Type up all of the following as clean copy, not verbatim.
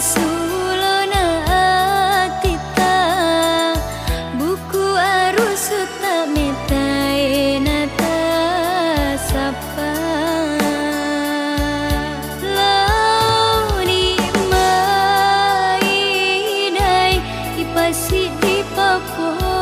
sulona atita buku arus tak metai nata sapa lau ni mai dai ipasi di papojie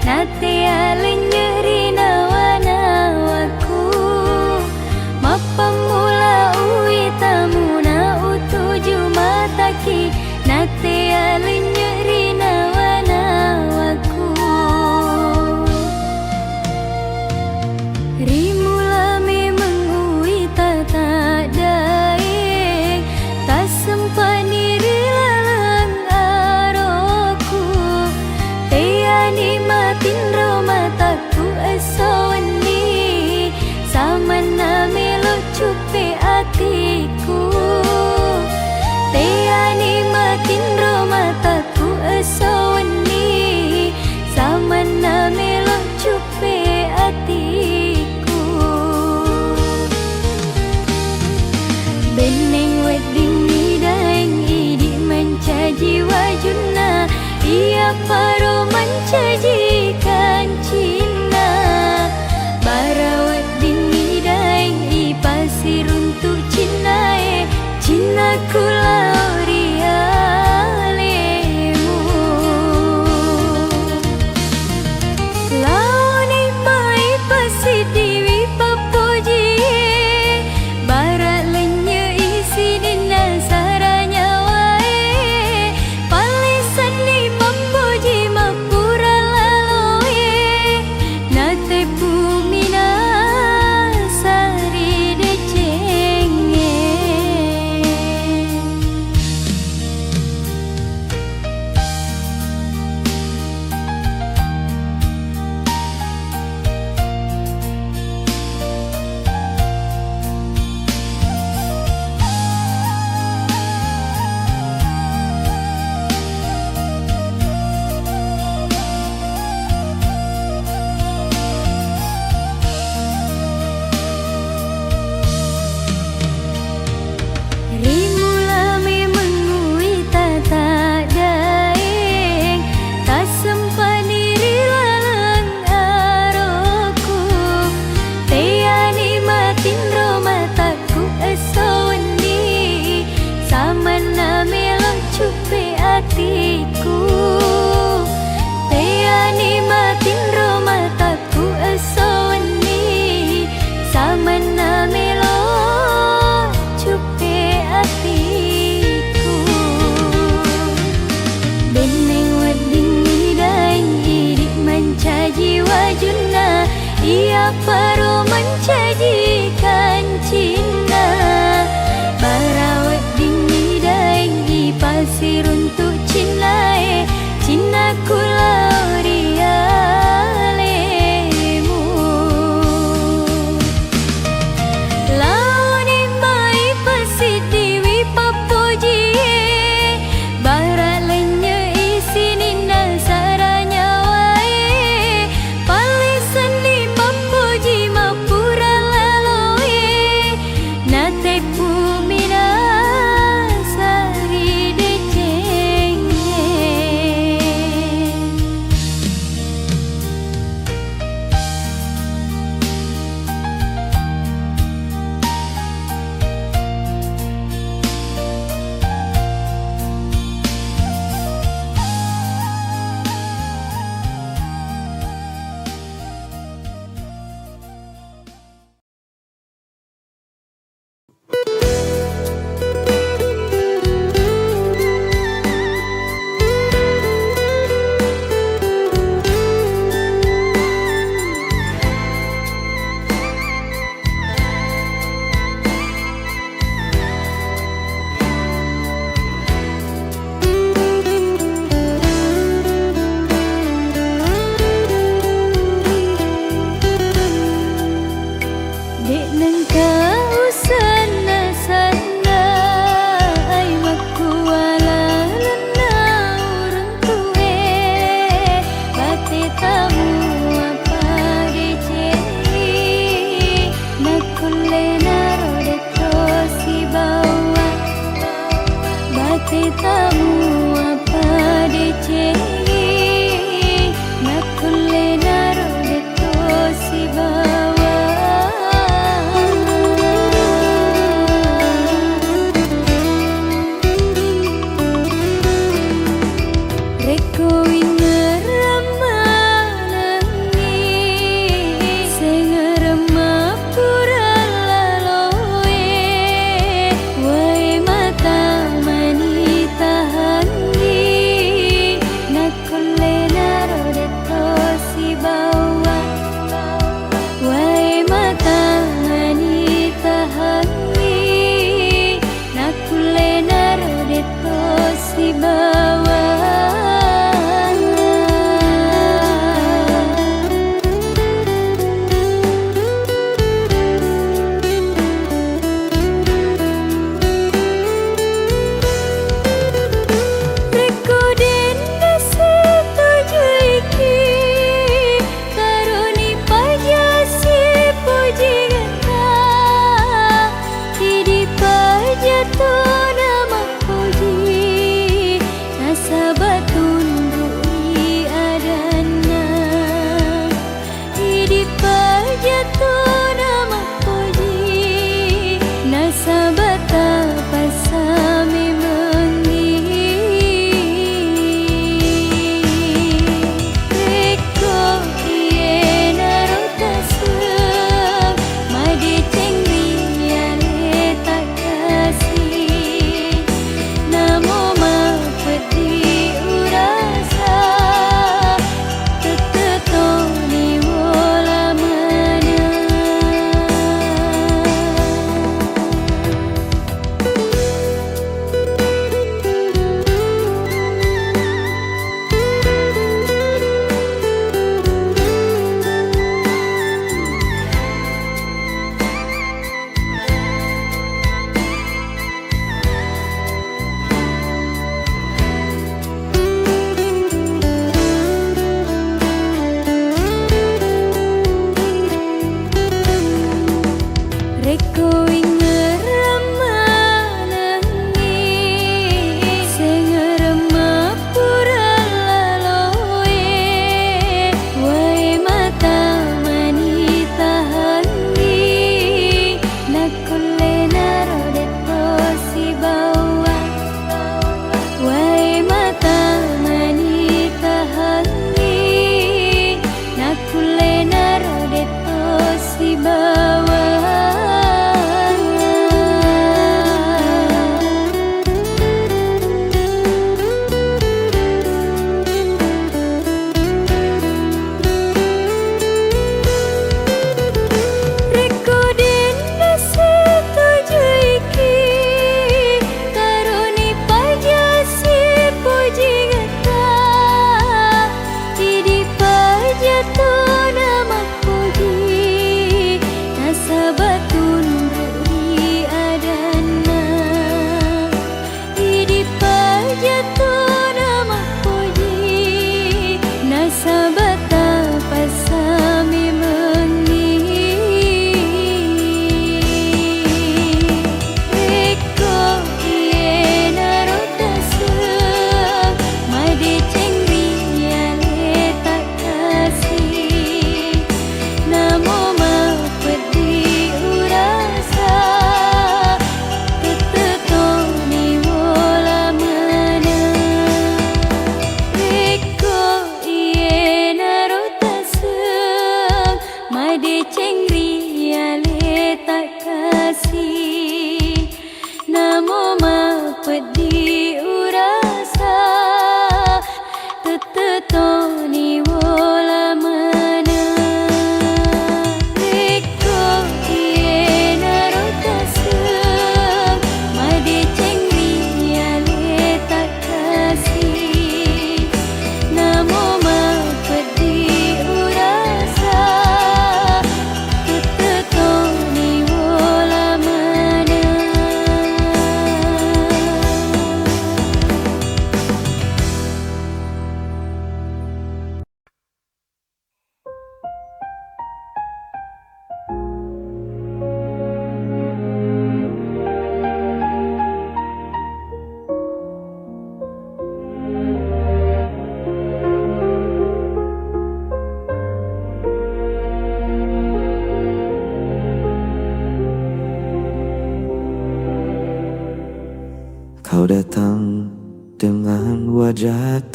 nate alenyeri nawa-nawaku mapamula ui tamuna utuju mataki nate alenyeri nawa-nawaku rimula memang ui tata daeng tak sempani rilalang aroku tea nikmatin romataku esoni samana melo cupe atiku tea nikmatin romataku esoni samana melo cupe atiku beneng wedding nidaeng idi mencaji wajuna ia paro mencajikan Cina bara wedding nidaeng i pasir untuk Cina Cina kulau rialemu launi mai pasidiwi papuji bara lenya isi dina saranya wae palisan ni papuji mapura laloe nate bumina sari decenge rimula memang ui tata daeng tak sempani rilalang aroku tea nikmatin romataku esoni samana melo cupe atiku tea nikmatin romataku esoni samana melo cupe atiku beneng wedding nidaeng idi mencaji wajuna ia paro mencajikan Cina bara wedding nidaeng i pasir untuk Cina Cina kulau rialemu launi mai pasidiwi papuji bara lenya isi nina saranya wae palisan ni papuji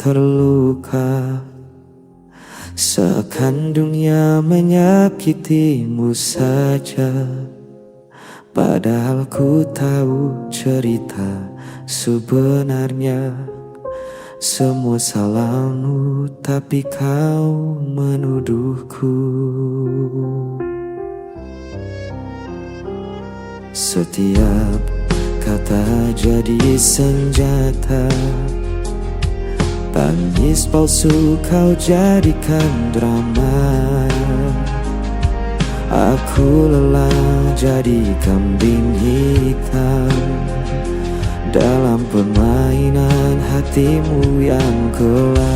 terluka, seakan dunia menyakitimu saja. Padahal ku tahu cerita sebenarnya. Semua salahmu tapi kau menuduhku. Setiap kata jadi senjata, tangis palsu kau jadikan drama. Aku lelah jadi kambing hitam dalam permainan hatimu yang gelap.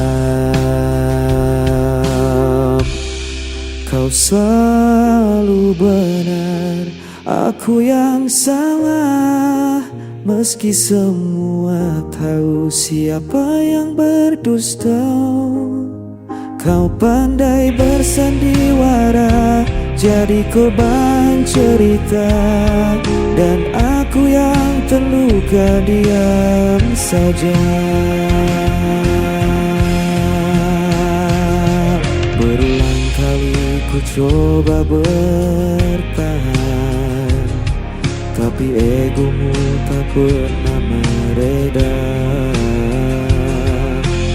Kau selalu benar, aku yang salah. Meski semua tahu siapa yang berdusta, kau pandai bersandiwara, jadi korban cerita. Dan aku yang terluka diam saja. Berulang kali ku coba bertahan, tapi egomu tak pernah mereda.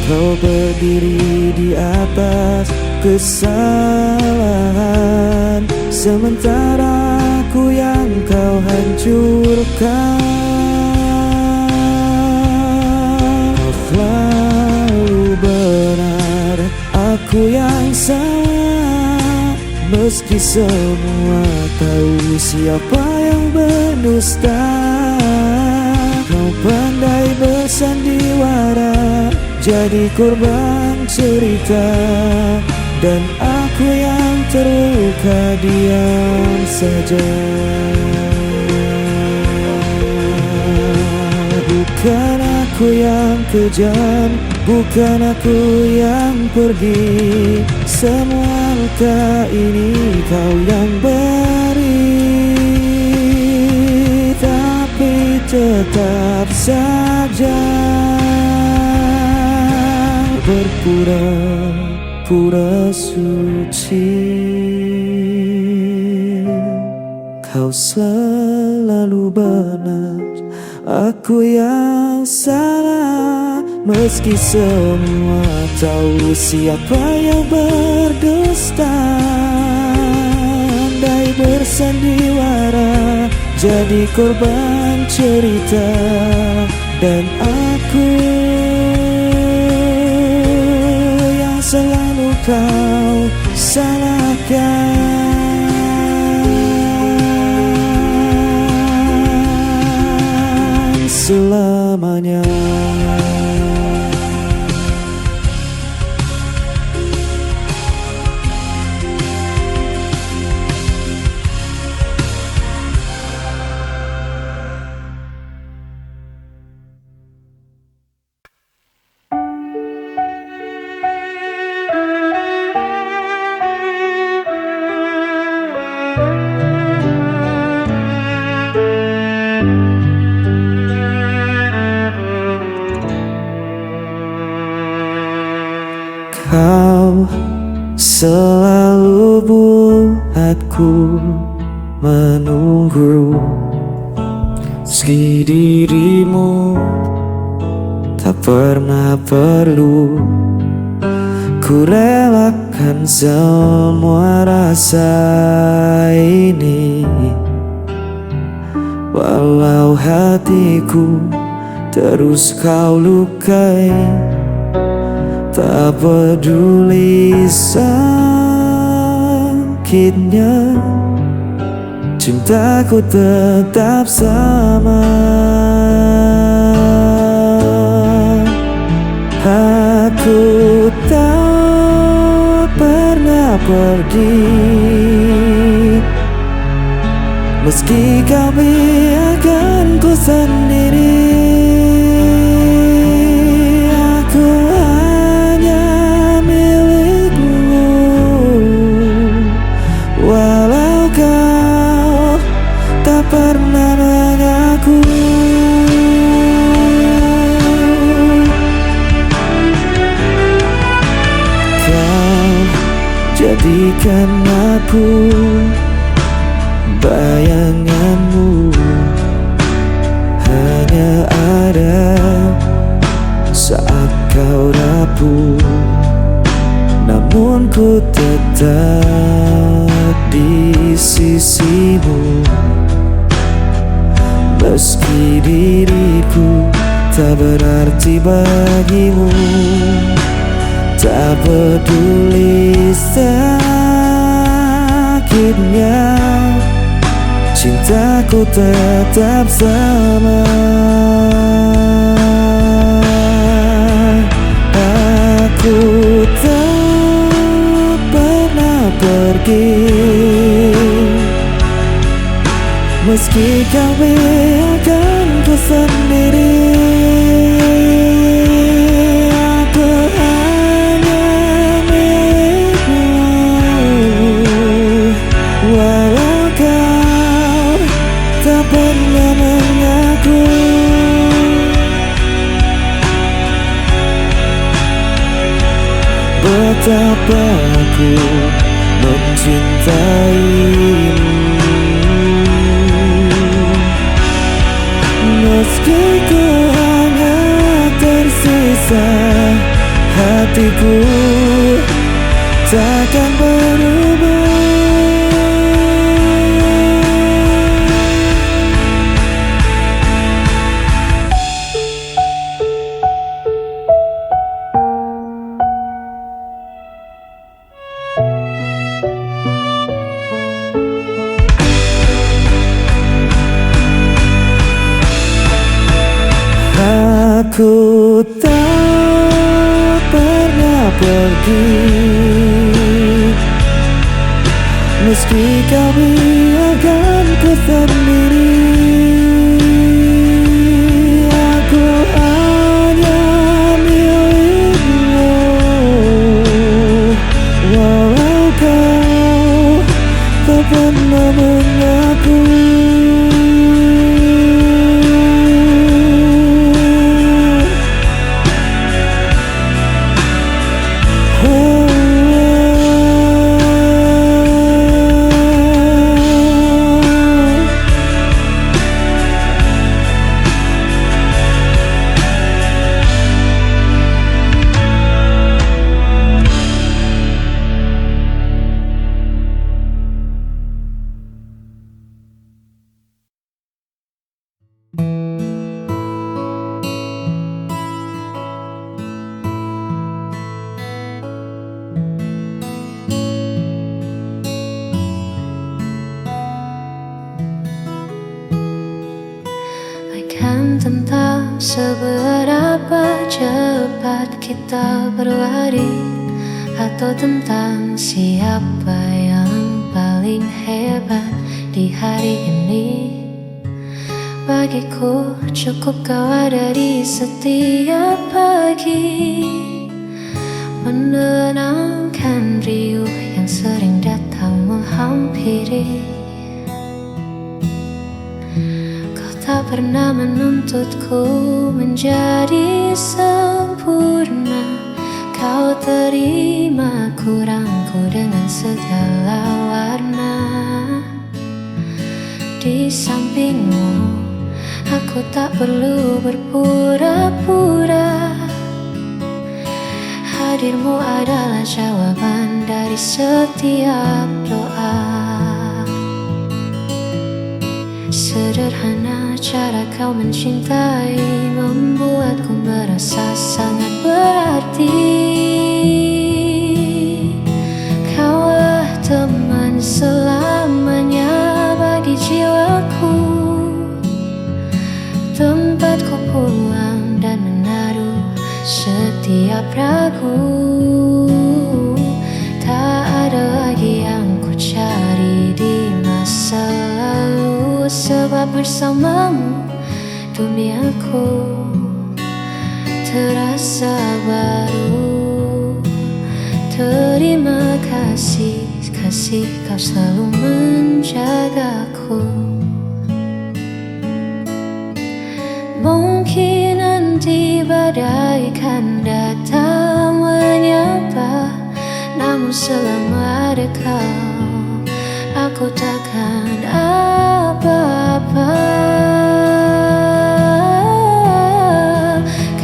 Kau berdiri di atas kesalahan, sementara aku yang kau hancurkan. Kau selalu benar, aku yang salah. Meski semua tahu siapa yang berdusta, kau pandai bersandiwara, jadi korban cerita. Dan aku yang terluka diam saja. Bukan aku yang kejam, bukan aku yang pergi. Semua luka ini kau yang beri, tapi tetap saja berpura-pura suci. Kau selalu benar, aku yang salah. Meski semua tahu siapa yang berdusta, andai bersandiwara, jadi korban cerita. Dan aku yang selalu kau salahkan selamanya. Kau selalu buatku menunggu, meski dirimu tak pernah perlu. Ku relakan semua rasa ini, walau hatiku terus kau lukai. Tak peduli sakitnya, cintaku tetap sama. Aku tak pernah pergi, meski kau biarkan ku sendiri. Pernah mengaku Jadikan aku bayanganmu, hanya ada saat kau rapuh. Namun ku tetap di sisimu, meski diriku tak berarti bagimu. Tak peduli sakitnya, cintaku tetap sama. Aku tak pernah pergi, meski kau biarkan ku sendiri. Aku hanya milikmu, walau kau tak pernah mengaku. Betapa aku mencintaimu, meski ku hanya tersisa, hatiku takkan berubah. Aku tak pernah pergi, meski kau biarkan ku sendiri. Aku hanya milikmu, walau kau tak pernah mengaku. Tentang seberapa cepat kita berlari, atau tentang siapa yang paling hebat di hari ini. Bagiku cukup kau ada di setiap pagi, menenangkan riuh yang sering datang menghampiri. Tak pernah menuntutku menjadi sempurna. Kau terima kurangku dengan segala warna. Di sampingmu, aku tak perlu berpura-pura. Hadirmu adalah jawaban dari setiap doa. Sederhana cara kau mencintai, membuatku merasa sangat berarti. Kaulah teman selamanya bagi jiwaku, tempat ku pulang dan menaruh setiap ragu. Tak ada lagi yang ku cari di masa lalu, sebab bersamamu duniaku terasa baru. Terima kasih, kasih kau selalu menjagaku. Mungkin nanti badai kan datang menyapa, Namun selama ada kau, aku takkan apa-apa.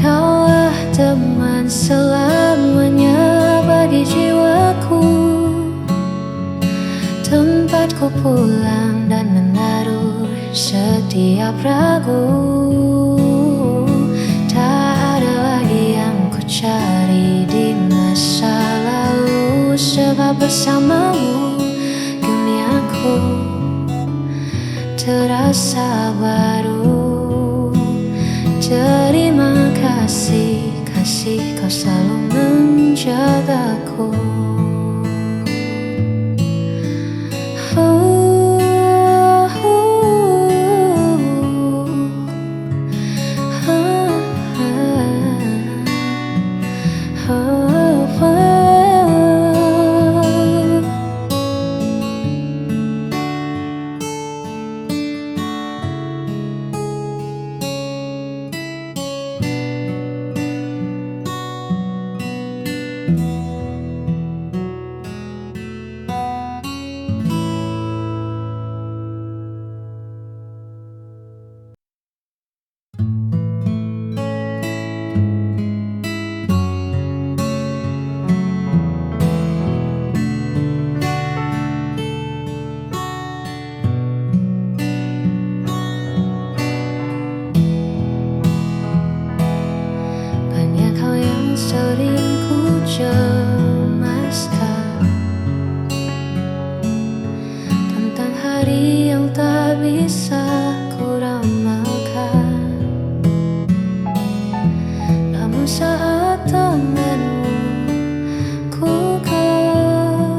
Kaulah teman selamanya bagi jiwaku, tempatku pulang dan menaruh setiap ragu. Tak ada lagi yang ku cari di masa lalu, sebab bersamamu duniaku terasa baru. Terima kasih, kasih kau selalu menjagaku. Sering ku cemaskan tentang hari yang tak bisa ku ramalkan. Namun saat tanganmu ku genggam,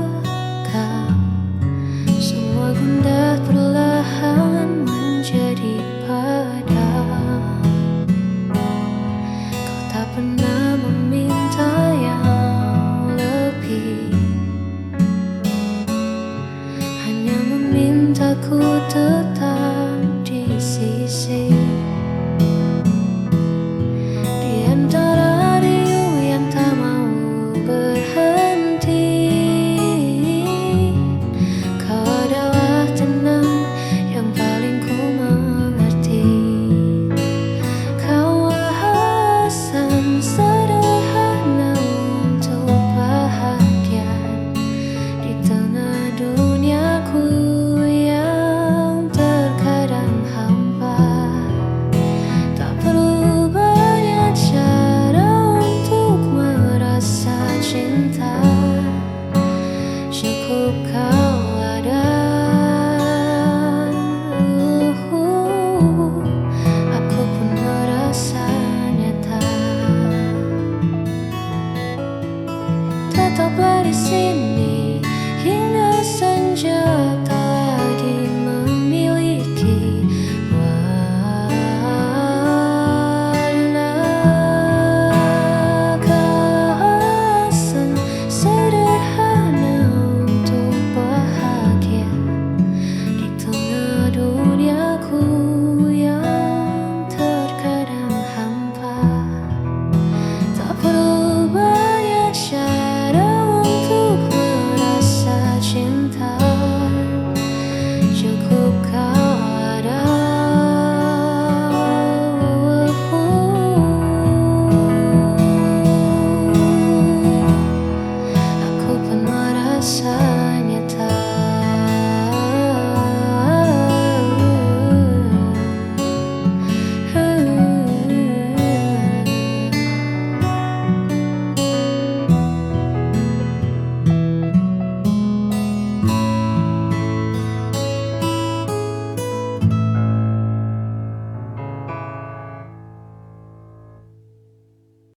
semua gundah perlahan menjadi padam. Kau tak pernah meminta yang lebih, hanya memintaku tetap di sisi. Di antara riuh yang tak mau berhenti, kau adalah tenang yang paling ku mengerti. Kau alasan sederhana untuk bahagia di tengah duniaku yang terkadang hampa. Tak perlu banyak cara untuk merasa cinta, cukup kau ada. Aku pun merasa nyata. Tetaplah di sini hingga senja tak lagi memiliki warna. Alasan sederhana untuk bahagia di tengah duniaku yang terkadang hampa. Tak perlu banyak cara untuk merasa cinta, cukup kau ada. Aku pun merasa